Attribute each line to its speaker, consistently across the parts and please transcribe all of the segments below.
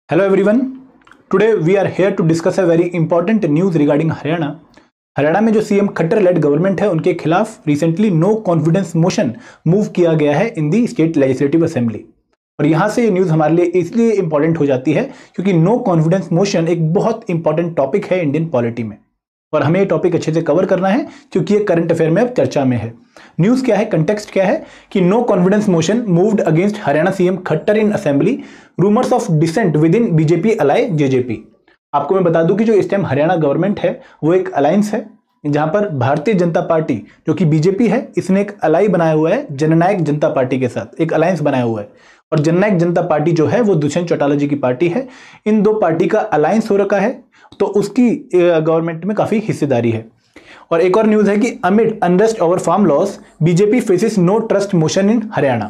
Speaker 1: Hello everyone. Today we are here to discuss a very important news regarding Haryana. Haryana में जो CM Khattar lead government है उनके खिलाफ recently no confidence motion move किया गया है in the state legislative assembly. और यहाँ से ये न्यूज़ हमारे लिए इसलिए इंपॉर्टेंट हो जाती है क्योंकि नो कॉन्फिडेंस मोशन एक बहुत इंपॉर्टेंट टॉपिक है इंडियन पॉलिटी में और हमें ये टॉपिक अच्छे से कवर करना है क्योंकि ये करंट अफेयर में अब चर्चा में है. न्यूज़ क्या है, कंटेक्स्ट क्या है कि no confidence motion moved against Haryana CM Khattar in assembly, rumours of dissent within BJP ally JJP. आपको मैं बता दूं कि जो इस टाइम हरियाणा गवर्नमेंट है वो एक अलायंस है जहां पर भारतीय जनता पार्टी जो कि बीजेपी है इसने एक अलाई बनाया हुआ है जननायक जनता पार्टी के साथ, एक अलायंस बनाया हुआ है. और जननायक जनता पार्टी जो है वो दुष्यंत चौटाला जी की पार्टी है. इन दो पार्टी का अलायंस हो रखा है तो उसकी गवर्नमेंट में काफी हिस्सेदारी है. और एक और न्यूज है कि amid unrest over farm laws BJP faces no trust motion in Haryana.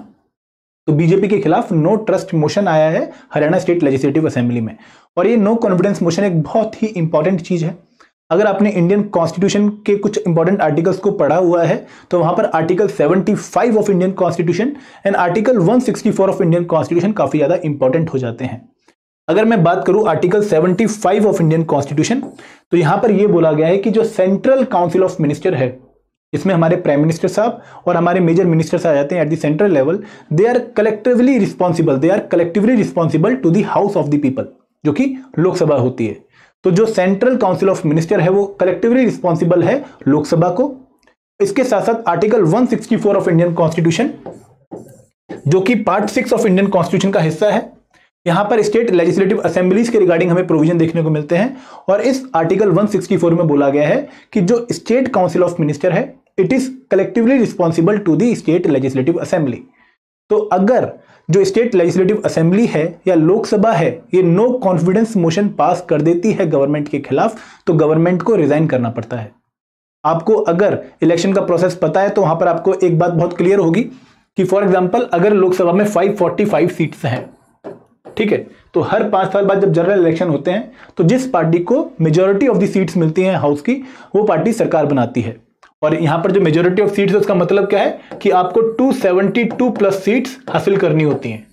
Speaker 1: तो बीजेपी के खिलाफ नो ट्रस्ट मोशन आया है हरियाणा स्टेट लेजिस्लेटिव असेंबली में. और ये नो कॉन्फिडेंस मोशन एक बहुत ही इंपॉर्टेंट चीज है. अगर आपने इंडियन कॉन्स्टिट्यूशन के कुछ इंपॉर्टेंट आर्टिकल्स को पढ़ा हुआ है तो वहां पर article 75 of Indian constitution and article 164 of Indian constitution काफी ज्यादा इंपॉर्टेंट हो जाते हैं. अगर मैं बात करूं आर्टिकल 75 ऑफ इंडियन कॉन्स्टिट्यूशन तो यहां पर यह बोला गया है कि जो सेंट्रल काउंसिल ऑफ मिनिस्टर है इसमें हमारे प्राइम मिनिस्टर साहब और हमारे मेजर मिनिस्टर्स आ जाते हैं at the central level. They are collectively responsible to the house of the people, जो कि लोकसभा होती है. तो जो सेंट्रल काउंसिल ऑफ मिनिस्टर है वो कलेक्टिवली रिस्पॉन्सिबल है लोकसभा को. इसके साथ साथ आर्टिकल 164 ऑफ इंडियन कॉन्स्टिट्यूशन जो कि पार्ट 6 ऑफ इंडियन कॉन्स्टिट्यूशन का हिस्सा है, यहां पर स्टेट लेजिस्लेटिव असेंबलीज के रिगार्डिंग हमें प्रोविजन देखने को मिलते हैं. और इस आर्टिकल 164 में बोला गया है कि जो स्टेट काउंसिल ऑफ मिनिस्टर है it is collectively responsible to the state legislative assembly. तो अगर जो स्टेट लेजिस्लेटिव असेंबली है या लोकसभा है ये नो कॉन्फिडेंस मोशन पास कर देती है गवर्नमेंट के खिलाफ तो गवर्नमेंट को रिजाइन करना पड़ता है. आपको अगर इलेक्शन का प्रोसेस पता है तो वहां पर आपको एक बात बहुत क्लियर होगी कि फॉर एग्जांपल अगर लोकसभा में 545 सीट्स हैं, ठीक है, तो हर 5 साल बाद जब जनरल इलेक्शन होते हैं तो जिस पार्टी को मेजॉरिटी ऑफ द सीट्स मिलती हैं हाउस की वो पार्टी सरकार बनाती है. और यहां पर जो मेजॉरिटी ऑफ सीट्स है उसका मतलब क्या है कि आपको 272 प्लस सीट्स हासिल करनी होती हैं.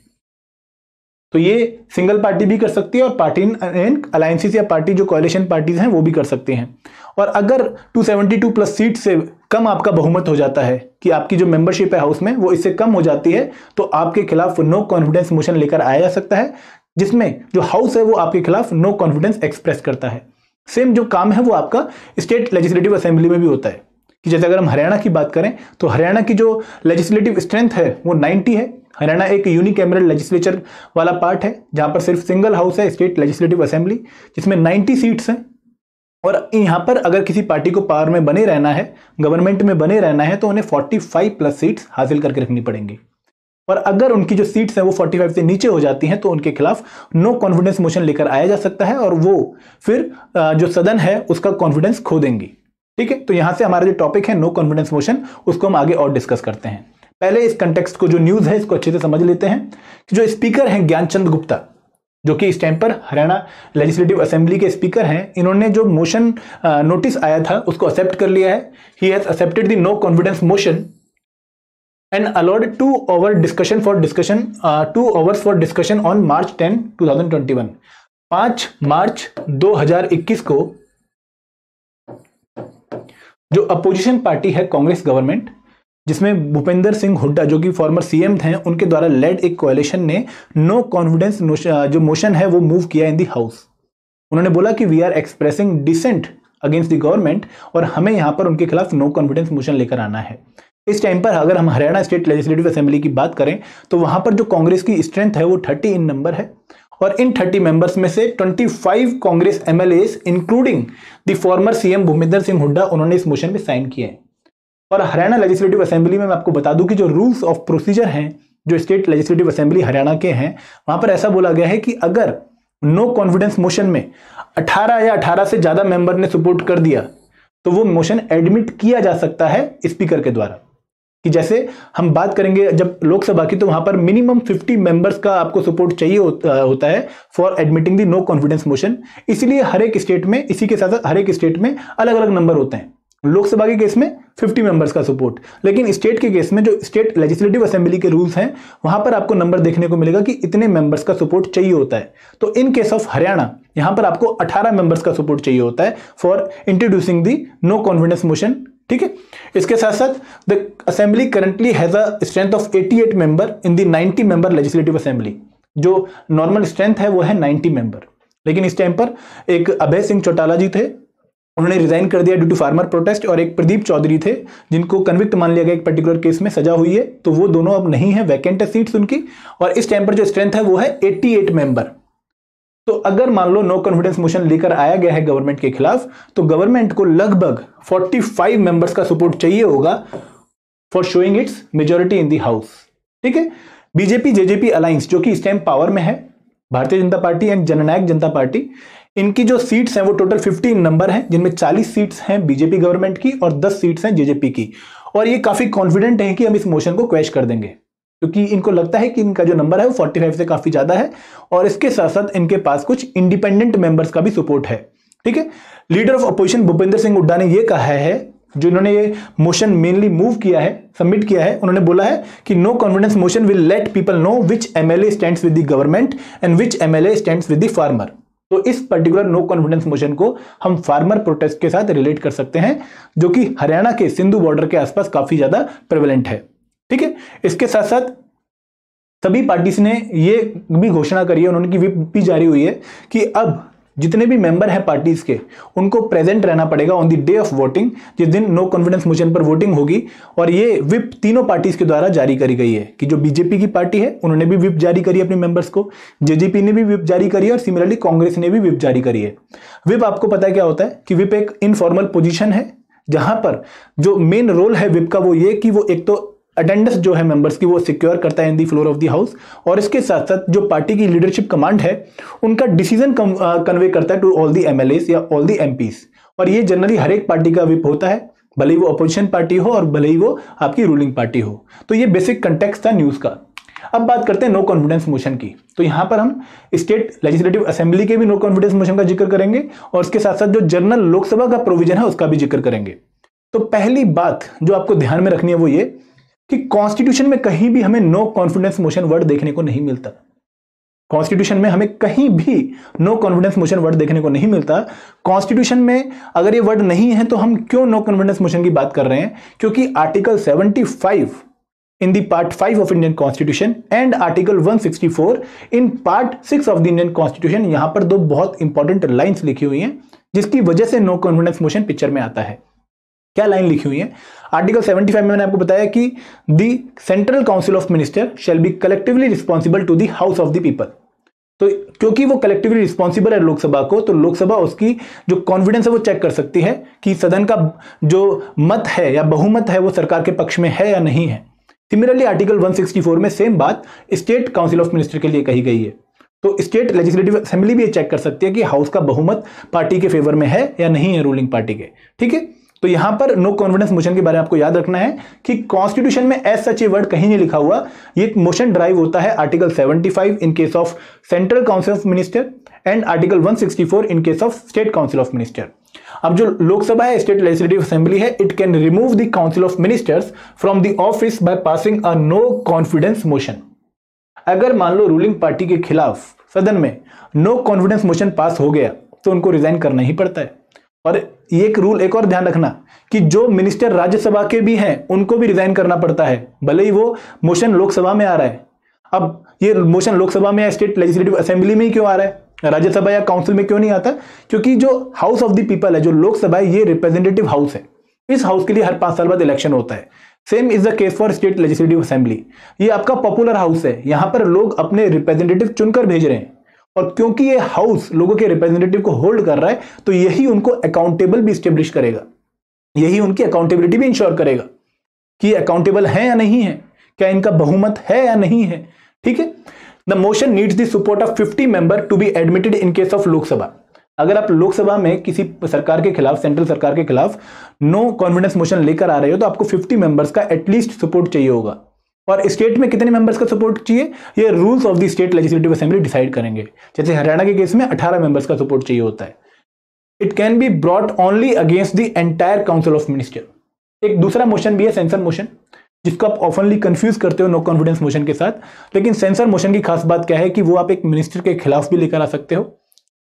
Speaker 1: तो ये सिंगल पार्टी भी कर सकती है और पार्टी इन अलायंसेस या पार्टी जो कोalition पार्टीज हैं वो भी कर सकते हैं. और अगर 272 प्लस सीट से कम आपका बहुमत हो जाता है कि आपकी जो मेंबरशिप है हाउस में वो इससे कम हो जाती है तो आपके खिलाफ नो कॉन्फिडेंस मोशन लेकर आया जा सकता है जिसमें जो हाउस है वो आपके खिलाफ नो कॉन्फिडेंस एक्सप्रेस करता है. सेम जो काम है वो आपका स्टेट लेजिस्लेटिव असेंबली में भी होता है कि जैसे अगर हम हरियाणा की बात करें तो हरियाणा की जो लेजिस्लेटिव स्ट्रेंथ है वो 90 है. हरियाणा एक यूनिकैमरल लेजिस्लेचर वाला पार्ट है जहां पर सिर्फ सिंगल हाउस है स्टेट लेजिस्लेटिव असेंबली जिसमें 90 सीट्स हैं. और यहां पर अगर किसी पार्टी को पावर में बने रहना है, गवर्नमेंट में बने रहना है तो उन्हें 45 प्लस सीट्स हासिल करके रखनी पड़ेंगी. और अगर उनकी जो सीट्स हैं वो 45 से नीचे हो जाती हैं तो उनके खिलाफ नो कॉन्फिडेंस मोशन लेकर आया जा सकता है और वो फिर जो सदन है उसका कॉन्फिडेंस खो देंगी. ठीक है, तो यहां से हमारा जो टॉपिक है नो कॉन्फिडेंस मोशन उसको हम आगे और डिस्कस करते हैं. पहले इस कंटेक्स्ट को जो न्यूज है इसको अच्छे से समझ लेते हैं कि जो स्पीकर हैं ज्ञानचंद गुप्ता जो कि इस टाइम पर हरियाणा लेजिस्लेटिव असेंबली के स्पीकर हैं, इन्होंने जो मोशन नोटिस आया था उसको एक्सेप्ट कर लिया है. He has accepted the no confidence motion and allowed 2 hours for discussion on March 10, 2021. 5 March 2021 को जो अपोजिशन पार्टी है कांग्रेस गवर्नमेंट जिसमें भूपेंद्र सिंह हुड्डा जो कि फॉर्मर सीएम थे उनके द्वारा लेड एक कोalition ने नो कॉन्फिडेंस जो मोशन है वो मूव किया इन दी हाउस. उन्होंने बोला कि we are expressing dissent against the government और हमें यहां पर उनके खिलाफ नो कॉन्फिडेंस मोशन लेकर आना है. इस टाइम पर अगर हम हरियाणा स्टेट लेजिस्लेटिव असेंबली की बात करें तो वहां पर जो कांग्रेस की स्ट्रेंथ है वो 30 इन नंबर है और इन 30 मेंबर्स में से 25 Congress MLAs including the former CM Bhupinder Singh Hooda उन्होंने इस मोशन में साइन किए हैं. और हरियाणा लेजिस्लेटिव असेंबली में मैं आपको बता दूं कि जो रूल्स ऑफ प्रोसीजर हैं जो स्टेट लेजिस्लेटिव असेंबली हरियाणा के हैं वहां पर ऐसा बोला गया है कि अगर नो कॉन्फिडेंस मोशन में 18 या 18 से ज्यादा मेंबर ने सपोर्ट कर दिया तो वो मोशन एडमिट किया जा सकता है स्पीकर के द्वारा. कि जैसे हम बात करेंगे जब लोकसभा की तो वहां पर मिनिमम 50 मेंबर्स का आपको सपोर्ट चाहिए होता है for admitting the no confidence motion. इसलिए हर एक स्टेट में इसी के साथ हर एक स्टेट में अलग अलग नंबर होते हैं. लोकसभा के केस में 50 मेंबर्स का सपोर्ट। लेकिन स्टेट के केस में जो स्टेट लेजिस्लेटिव असेंबली के रूल्स हैं वहां पर आपको नंबर देखने को मिलेगा कि इतने मेंबर्स का सपोर्ट चाहिए होता है। तो इन केस ऑफ हरियाणा यहां पर आपको 18 मेंबर्स का सपोर्ट चाहिए होता है for introducing the no confidence motion. ठीक है, इसके साथ साथ the assembly currently has a strength of 88 member in the 90 member legislative assembly. जो नॉर्मल स्ट्रेंथ है वो है 90 मेंबर। लेकिन इस टाइम पर एक अभय सिंह चौटाला जी थे, उन्होंने रिजाइन कर दिया ड्यू टू फार्मर प्रोटेस्ट, और एक प्रदीप चौधरी थे जिनको कन्विक्ट मान लिया गया एक पर्टिकुलर केस में, सजा हुई है, तो वो दोनों अब नहीं है, वैकेंट है सीट्स उनकी। और इस टाइम पर जो स्ट्रेंथ है वो है 88 मेंबर। तो अगर मान लो नो कॉन्फिडेंस मोशन लेकर आया गया है गवर्नमेंट के खिलाफ, तो गवर्नमेंट को लगभग 45 मेंबर्स का सपोर्ट चाहिए होगा for showing it's majority in the house. ठीक है, बीजेपी जेजेपी अलायंस जो कि इस टाइम पावर में है, Bharatiya Janata party and Jannayak Janata party, इनकी जो सीट्स हैं वो टोटल 15 नंबर हैं, जिनमें 40 सीट्स हैं बीजेपी गवर्नमेंट की और 10 सीट्स हैं जेजेपी की। और ये काफी कॉन्फिडेंट हैं कि हम इस मोशन को क्वैश कर देंगे, क्योंकि इनको लगता है कि इनका जो नंबर है वो 45 से काफी ज्यादा है, और इसके साथ साथ इनके पास कुछ इंडिपेंडेंट मेंबर्स का भी सपोर्ट है। ठीक है, leader of opposition Bhupendra Singh Hooda ने यह कहा है, जो इन्होंने ये मोशन मेनली मूव किया है, सबमिट किया है, उन्होंने बोला है कि no confidence motion will let people know which MLA stands with the government and which MLA stands with the farmer. तो इस पर्टिकुलर नो कॉन्फिडेंस मोशन को हम फार्मर प्रोटेस्ट के साथ रिलेट कर सकते हैं, जो कि हरियाणा के सिंधु बॉर्डर के आसपास काफी ज्यादा प्रेवलेंट है। ठीक है, इसके साथ साथ सभी पार्टीज ने ये भी घोषणा करी है, उन्होंने की व्हिप भी जारी हुई है कि अब जितने भी मेंबर हैं पार्टीज के, उनको प्रेजेंट रहना पड़ेगा on the day of voting, जिस दिन नो कॉन्फिडेंस मोशन पर वोटिंग होगी। और ये व्हिप तीनों पार्टीज के द्वारा जारी करी गई है कि जो बीजेपी की पार्टी है उन्होंने भी व्हिप जारी करी अपने मेंबर्स को, जेजेपी ने भी व्हिप जारी करी है, और सिमिलरली कांग्रेस ने भी व्हिप जारी करी है। व्हिप आपको पता है क्या होता है कि व्हिप एक इनफॉर्मल पोजीशन है, जहां पर जो मेन रोल है व्हिप का वो ये कि वो एक तो अटेंडेंस जो है मेंबर्स की वो सिक्योर करता है in the floor of the house, और इसके साथ साथ जो पार्टी की लीडरशिप कमांड है उनका डिसीजन कन्वे करता है टू ऑल दी एमएलएस या ऑल दी एमपीस। और ये जनरली हर एक पार्टी का व्हिप होता है, भले ही वो अपोजिशन पार्टी हो और भले ही वो आपकी रूलिंग पार्टी हो। तो ये बेसिक कंटेक्स्ट था न्यूज का। अब बात करते हैं नो कॉन्फिडेंस मोशन की। तो यहां पर हम स्टेट लेजिस्लेटिव असेंबली के भी नो कॉन्फिडेंस मोशन का जिक्र करेंगे, और उसके साथ साथ जो जनरल लोकसभा का प्रोविजन है उसका भी जिक्र करेंगे। तो पहली बात जो आपको ध्यान में रखनी है वो ये कि कॉन्स्टिट्यूशन में कहीं भी हमें नो कॉन्फिडेंस मोशन वर्ड देखने को नहीं मिलता। कॉन्स्टिट्यूशन में हमें कहीं भी नो कॉन्फिडेंस मोशन वर्ड देखने को नहीं मिलता। कॉन्स्टिट्यूशन में अगर ये वर्ड नहीं है तो हम क्यों नो कॉन्फिडेंस मोशन की बात कर रहे हैं? क्योंकि article 75 in the part 5 of Indian Constitution and article 164 in part 6 of the Indian Constitution, यहां पर दो बहुत इंपॉर्टेंट लाइंस लिखी हुई हैं जिसकी वजह से नो कॉन्फिडेंस मोशन पिक्चर में आता है। क्या लाइन लिखी हुई है? आर्टिकल 75 में मैंने आपको बताया कि the central council of minister shall be collectively responsible to the house of the people. तो क्योंकि वो कलेक्टिवली रिस्पॉन्सिबल है लोकसभा को, तो लोकसभा उसकी जो कॉन्फिडेंस है वो चेक कर सकती है कि सदन का जो मत है या बहुमत है वो सरकार के पक्ष में है या नहीं है। सिमिलरली आर्टिकल 164 में सेम बात स्टेट काउंसिल ऑफ मिनिस्टर के लिए कही गई है। तो स्टेट लेजिस्लेटिव असेंबली भी ये चेक कर सकती है कि हाउस का बहुमत पार्टी के फेवर में है या नहीं है, रूलिंग पार्टी के। ठीक है, तो यहां पर नो कॉन्फिडेंस मोशन के बारे में आपको याद रखना है कि कॉन्स्टिट्यूशन में एज सच ए वर्ड कहीं नहीं लिखा हुआ। ये मोशन ड्राइव होता है article 75 in case of central council of minister and article 164 in case of state council of minister. अब जो लोकसभा है, स्टेट लेजिस्लेटिव असेंबली है, it can remove the council of ministers from the office by passing a no confidence motion. अगर मान लो ruling party के खिलाफ सदन में नो कॉन्फिडेंस मोशन पास हो गया तो उनको रिजाइन करना ही पड़ता है। और एक रूल एक और ध्यान रखना कि जो मिनिस्टर राज्यसभा के भी हैं उनको भी रिजाइन करना पड़ता है, भले ही वो मोशन लोकसभा में आ रहा है। अब ये मोशन लोकसभा में या स्टेट लेजिस्लेटिव असेंबली में ही क्यों आ रहा है, राज्यसभा या काउंसिल में क्यों नहीं आता? क्योंकि जो हाउस ऑफ द पीपल है, जो लोकसभा है, ये रिप्रेजेंटेटिव हाउस है। इस हाउस के लिए हर 5 साल बाद इलेक्शन होता है। Same is the case for state legislative assembly. ये आपका पॉपुलर हाउस है, यहां पर लोग अपने रिप्रेजेंटेटिव चुनकर भेज रहे हैं, और क्योंकि ये हाउस लोगों के रिप्रेजेंटेटिव को होल्ड कर रहा है तो यही उनको अकाउंटेबल भी स्टेब्लिश करेगा, यही उनकी अकाउंटेबिलिटी भी इंश्योर करेगा कि अकाउंटेबल है या नहीं है, क्या इनका बहुमत है या नहीं है। ठीक है, the motion needs the support of 50 member to be admitted in case of Lok Sabha. अगर आप लोकसभा में किसी सरकार के खिलाफ, सेंट्रल सरकार के खिलाफ नो कॉन्फिडेंस मोशन लेकर आ रहे हो तो आपको 50 मेंबर्स का एटलीस्ट सपोर्ट चाहिए होगा। और स्टेट में कितने मेंबर्स का सपोर्ट चाहिए, ये rules of the state legislative assembly decide करेंगे। जैसे हरियाणा के केस में 18 मेंबर्स का सपोर्ट चाहिए होता है। It can be brought only against the entire council of minister. एक दूसरा मोशन भी है सेंसर मोशन, जिसको आप ऑफनली कंफ्यूज करते हो नो कॉन्फिडेंस मोशन के साथ। लेकिन सेंसर मोशन की खास बात क्या है कि वो आप एक मिनिस्टर के खिलाफ भी लेकर आ सकते हो,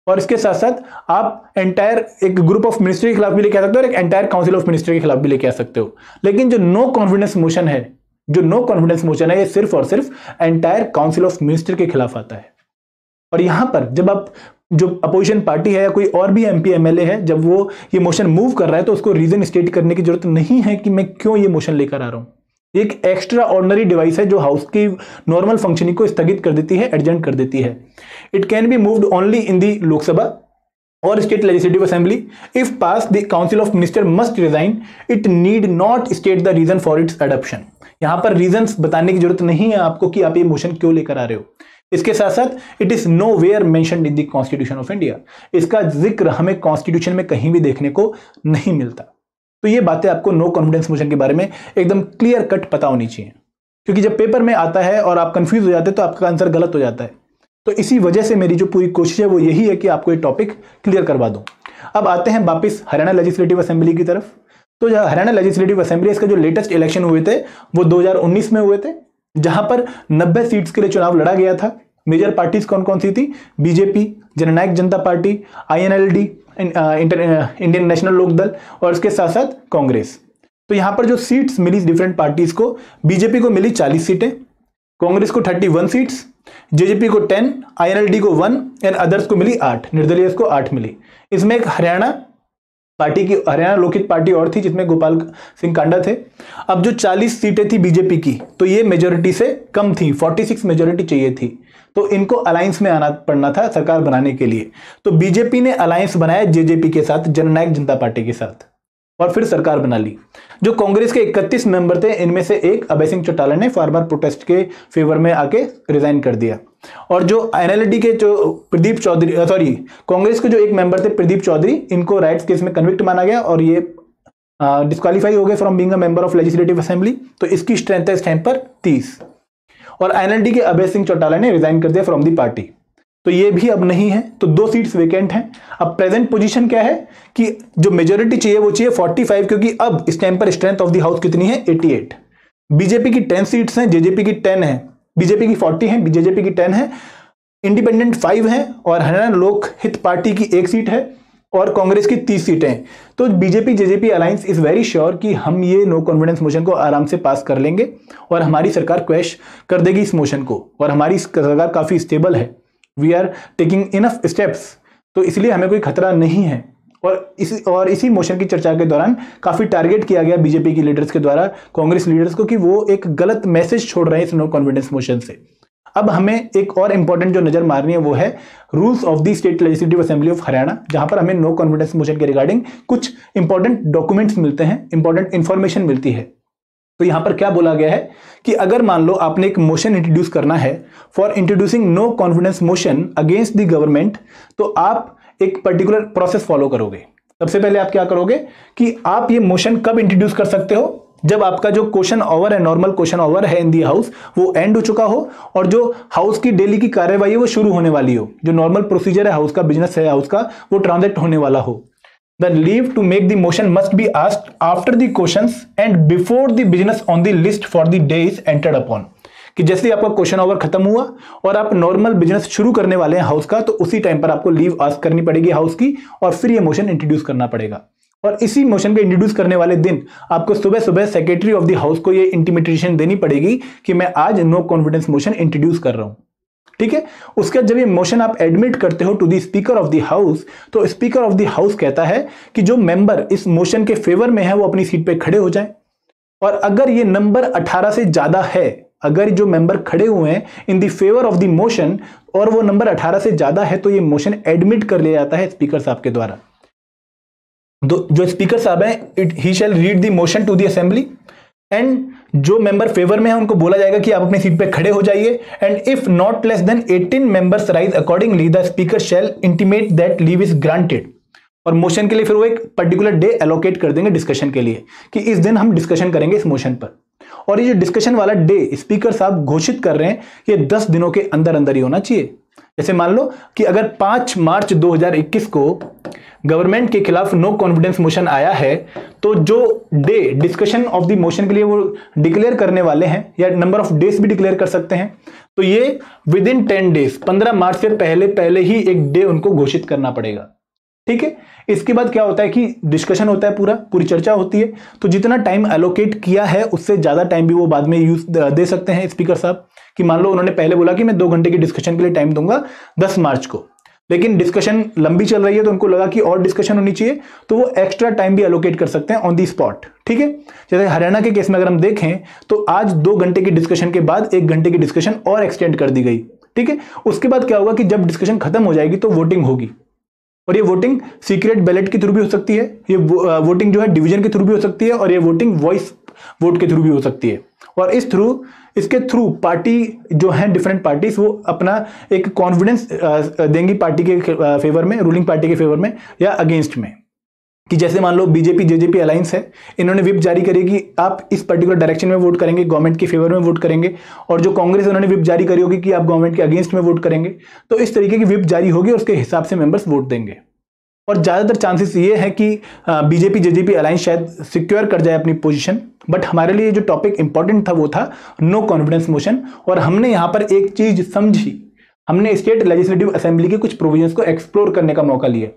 Speaker 1: और इसके साथ साथ आप एंटायर एक ग्रुप ऑफ मिनिस्टर के खिलाफ भी लेके आ सकते हो और एक एंटायर काउंसिल ऑफ मिनिस्टर के खिलाफ भी लेके आ सकते हो। लेकिन जो नो कॉन्फिडेंस मोशन है, ये सिर्फ और सिर्फ एंटायर काउंसिल ऑफ मिनिस्टर के खिलाफ आता है। और यहां पर जब आप जो अपोजिशन पार्टी है या कोई और भी एमपी एमएलए है, जब वो ये मोशन मूव कर रहा है तो उसको रीजन स्टेट करने की जरूरत नहीं है कि मैं क्यों ये मोशन लेकर आ रहा हूं। एक एक्स्ट्रा ऑर्डिनरी डिवाइस है जो हाउस की नॉर्मल फंक्शनिंग को स्थगित कर देती है, एडजेंट कर देती है। It can be moved only in the Lok Sabha और state legislative assembly. If pass the council of minister must resign, it need not state the reason for its adoption. यहां पर रीजंस बताने की जरूरत नहीं है आपको कि आप ये मोशन क्यों लेकर आ रहे हो। इसके साथ साथ it is nowhere mentioned in the constitution of India. इसका जिक्र हमें कॉन्स्टिट्यूशन में कहीं भी देखने को नहीं मिलता। तो ये बातें आपको नो कॉन्फिडेंस मोशन के बारे में एकदम क्लियर कट पता होनी चाहिए, क्योंकि जब पेपर में आता है और आप कंफ्यूज हो जाते हैं तो आपका आंसर गलत हो जाता है। तो इसी वजह से मेरी जो पूरी कोशिश है वो यही है कि आपको ये टॉपिक क्लियर करवा दूं। अब आते हैं वापस हरियाणा लेजिस्लेटिव असेंबली की तरफ। तो जो हरियाणा लेजिस्लेटिव असेंबली, इसका जो लेटेस्ट इलेक्शन हुए थे वो 2019 में हुए थे, जहां पर 90 सीट्स के लिए चुनाव लड़ा गया था। मेजर पार्टीज कौन कौन सी थी? बीजेपी, जननायक जनता पार्टी, आईएनएलडी, इंडियन नेशनल लोक दल और इसके साथ साथ कांग्रेस। तो यहां पर जो सीट्स मिली डिफरेंट पार्टीज को, बीजेपी को मिली 40 सीटें, कांग्रेस को 31 सीट्स, जेजेपी को 10, आईएनएलडी को 1 एंड अदर्स को मिली 8, निर्दलीय को 8 मिली। इसमें एक हरियाणा लोकहित पार्टी और थी जिसमें गोपाल सिंह कांडा थे। अब जो 40 सीटें थी बीजेपी की, तो ये मेजोरिटी से कम थी, 46 मेजोरिटी चाहिए थी, तो इनको अलायंस में आना पड़ना था सरकार बनाने के लिए। तो बीजेपी ने अलायंस बनाया जेजेपी के साथ, जननायक जनता पार्टी के साथ, और फिर सरकार बना ली। जो कांग्रेस के 31 मेंबर थे, इनमें से एक अभय सिंह चौटाला ने फार्मर प्रोटेस्ट के फेवर में आके रिजाइन कर दिया। और जो आईएनएलडी के जो कांग्रेस के जो एक मेंबर थे प्रदीप चौधरी, इनको राइट्स केस में कन्विक्ट माना गया और ये डिस्क्वालीफाई हो गए from being a member of legislative assembly. तो इसकी स्ट्रेंथ है इस टाइम पर 30। और आईएनएलडी के अभय सिंह चौटाला ने रिजाइन कर दिया फ्रॉम दी पार्टी, तो ये भी अब नहीं है। तो 2 सीट्स वेकेंट हैं। अब प्रेजेंट पोजीशन क्या है कि जो मेजोरिटी चाहिए वो चाहिए 45, क्योंकि अब इस टाइम पर स्ट्रेंथ ऑफ द हाउस कितनी है? 88। बीजेपी की 10 सीट्स हैं, जेजेपी की 10 है, बीजेपी की 40 है, जेजेपी की 10 है, इंडिपेंडेंट 5 है और हरियाणा लोक हित पार्टी की 1 सीट है और कांग्रेस की 30 सीटें हैं। तो BJP JJP alliance is very sure कि हम ये नो कॉन्फिडेंस मोशन को आराम से पास कर लेंगे और हमारी सरकार क्वैश कर देगी इस मोशन को, और हमारी सरकार काफी स्टेबल है। We are taking enough steps, तो इसलिए हमें कोई खतरा नहीं है। और इसी मोशन की चर्चा के दौरान काफी टारगेट किया गया बीजेपी की लीडर्स के द्वारा कांग्रेस लीडर्स को कि वो एक गलत मैसेज छोड़ रहे हैं इस नो कॉन्फिडेंस मोशन से। अब हमें एक और इंपॉर्टेंट जो नजर मारनी है वो है rules of the state legislative assembly of Haryana, जहां पर हमें नो कॉन्फिडेंस मोशन के रिगार्डिंग कुछ इंपॉर्टेंट डॉक्यूमेंट्स मिलते हैं, इंपॉर्टेंट इंफॉर्मेशन मिलती है। तो यहां पर क्या बोला गया है कि अगर मान लो आपने एक मोशन इंट्रोड्यूस करना है for introducing no confidence motion against the government, तो आप एक पर्टिकुलर प्रोसेस फॉलो करोगे। सबसे पहले आप क्या करोगे कि आप ये मोशन कब इंट्रोड्यूस कर सकते हो? जब आपका जो क्वेश्चन ओवर है, नॉर्मल क्वेश्चन ओवर है इन दी हाउस, वो एंड हो चुका हो और जो हाउस की डेली की कार्यवाही है वो शुरू होने वाली हो, जो नॉर्मल प्रोसीजर है हाउस का, बिजनेस है हाउस का, वो ट्रांजैक्ट होने वाला हो। The leave to make the motion must be asked after the questions and before the business on the list for the day is entered upon। कि जैसे ही आपका क्वेश्चन ओवर खत्म हुआ और आप नॉर्मल बिजनेस शुरू करने वाले हैं हाउस का, तो उसी टाइम पर आपको लीव आस्क करनी पड़ेगी हाउस की और फिर ये मोशन इंट्रोड्यूस करना पड़ेगा। और इसी मोशन को इंट्रोड्यूस करने वाले दिन आपको सुबह सुबह सेक्रेटरी ऑफ द हाउस को ये इंटीमेशन देनी पड़ेगी कि मैं आज नो कॉन्फिडेंस मोशन इंट्रोड्यूस कर रहा हूं। ठीक है। उसके बाद जब ये मोशन आप एडमिट करते हो to the speaker of the house, तो स्पीकर ऑफ द हाउस कहता है कि जो मेंबर इस मोशन के फेवर में है वो अपनी सीट पे खड़े हो जाएं। और अगर ये नंबर 18 से ज्यादा है, अगर जो मेंबर खड़े हुए हैं in the favour of the motion और वो नंबर 18 से ज्यादा है, तो ये मोशन एडमिट कर लिया जाता है स्पीकर साहब के द्वारा। जो स्पीकर साहब हैं, he shall read the motion to the assembly and जो मेंबर फेवर में है उनको बोला जाएगा कि आप अपनी सीट पे खड़े हो जाइए। And if not less than 18 members rise accordingly, the speaker shall intimate that leave is granted. और मोशन के लिए फिर वो एक पर्टिकुलर डे एलोकेट कर देंगे डिस्कशन के लिए कि इस दिन हम डिस्कशन करेंगे इस मोशन पर। और ये जो डिस्कशन वाला डे स्पीकर साहब घोषित कर रहे हैं, ये 10 दिनों के अंदर अंदर ही होना चाहिए। जैसे मान लो कि अगर 5 मार्च 2021 को गवर्नमेंट के खिलाफ नो कॉन्फिडेंस मोशन आया है, तो जो day discussion of the motion के लिए वो डिक्लेयर करने वाले हैं, या नंबर ऑफ डेज भी डिक्लेयर कर सकते हैं, तो ये विद इन 10 डेज 15 मार्च से पहले ही एक डे उनको घोषित करना पड़ेगा। ठीक है, इसके बाद क्या होता है कि डिस्कशन होता है, पूरी चर्चा होती है, तो जितना टाइम एलोकेट किया है उससे ज्यादा टाइम भी वो बाद में यूज दे सकते हैं स्पीकर साहब। कि मान लो उन्होंने पहले बोला कि मैं 2 घंटे की डिस्कशन के लिए टाइम दूंगा 10 मार्च को, लेकिन डिस्कशन लंबी चल रही है तो उनको लगा कि और डिस्कशन होनी चाहिए, तो वो एक्स्ट्रा टाइम भी एलोकेट कर सकते हैं ऑन दी स्पॉट। ठीक है, जैसे हरियाणा के केस में अगर हम देखें तो आज 2 घंटे की डिस्कशन के बाद 1 घंटे की डिस्कशन और एक्सटेंड कर दी गई। ठीक है, उसके बाद क्या होगा कि जब डिस्कशन खत्म हो जाएगी तो वोटिंग होगी, और ये वोटिंग सीक्रेट बैलेट के थ्रू भी हो सकती है, ये वोटिंग जो है डिवीजन के थ्रू भी हो सकती है, और ये वोटिंग वॉइस वोट के थ्रू भी हो सकती है। और इसके थ्रू पार्टी जो है डिफरेंट पार्टीज वो अपना एक कॉन्फिडेंस देंगी पार्टी के फेवर में, रूलिंग पार्टी के फेवर में या अगेंस्ट में। कि जैसे मान लो बीजेपी जेजेपी अलायंस है, इन्होंने विप जारी करी कि आप इस पर्टिकुलर डायरेक्शन में वोट करेंगे, गवर्नमेंट के फेवर में वोट करेंगे, और जो कांग्रेस उन्होंने विप जारी करी होगी कि आप गवर्नमेंट के अगेंस्ट में वोट करेंगे। तो इस तरीके की विप जारी होगी और उसके हिसाब से मेंबर्स वोट देंगे। और ज्यादातर चांसेस ये है कि बीजेपी जेजेपी अलायंस शायद सिक्योर कर जाए अपनी पोजीशन। बट हमारे लिए जो टॉपिक इंपॉर्टेंट था वो था नो कॉन्फिडेंस मोशन, और हमने यहां पर एक चीज समझी, हमने स्टेट लेजिस्लेटिव असेंबली के कुछ प्रोविजंस को एक्सप्लोर करने का मौका लिया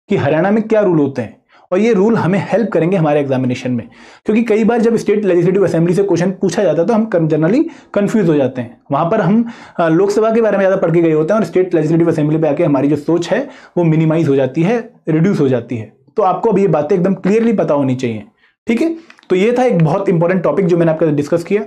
Speaker 1: कि हरियाणा में क्या रूल होते हैं, और ये रूल हमें हेल्प करेंगे हमारे एग्जामिनेशन में। क्योंकि कई बार जब स्टेट लेजिस्लेटिव असेंबली से क्वेश्चन पूछा जाता है तो हम जनरली कंफ्यूज हो जाते हैं। वहां पर हम लोकसभा के बारे में ज्यादा पढ़ के गए होते हैं, और स्टेट लेजिस्लेटिव असेंबली पे आके हमारी जो सोच है वो मिनिमाइज हो जाती है, रिड्यूस हो जाती है। तो आपको अब ये बातें एकदम क्लियरली पता होनी चाहिए। ठीक है, तो ये था एक बहुत इंपॉर्टेंट टॉपिक जो मैंने आपके साथ डिस्कस किया।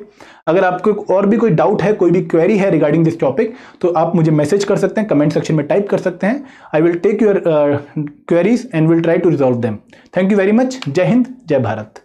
Speaker 1: अगर आपको और भी कोई डाउट है, कोई भी क्वेरी है रिगार्डिंग दिस टॉपिक, तो आप मुझे मैसेज कर सकते हैं, कमेंट सेक्शन में टाइप कर सकते हैं। I will take your queries and will try to resolve them. Thank you very much. जय हिंद, जय भारत।